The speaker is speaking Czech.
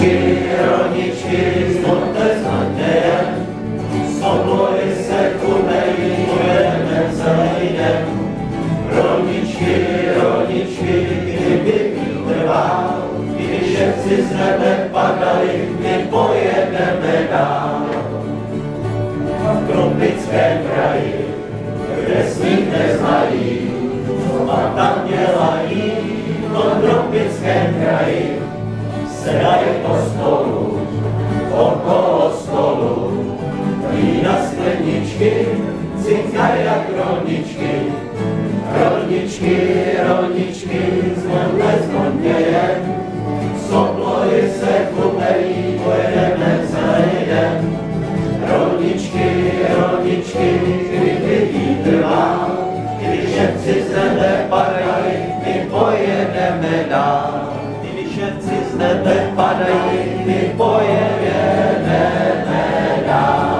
Rolničky, zvolte zlatějem, s oblohy se kumejí, pojedeme celý den. Rolničky, kdyby vítr vál, když šepci z nebe padaly, my pojedeme dál. V tropickém kraji, kde sníh neznají, a tam dělají, v tom tropickém kraji, sedají spolu, okolo stolu, vína skleničky, cinkají jak rolničky. Rolničky, zvonle zvonnějem, z oblohy se kumejí, pojedeme celý den. Rolničky, kdyby vítr vál, když šepci z nebe padají, my pojedeme dál. Když šepci z nebe padají, my pojedeme dál.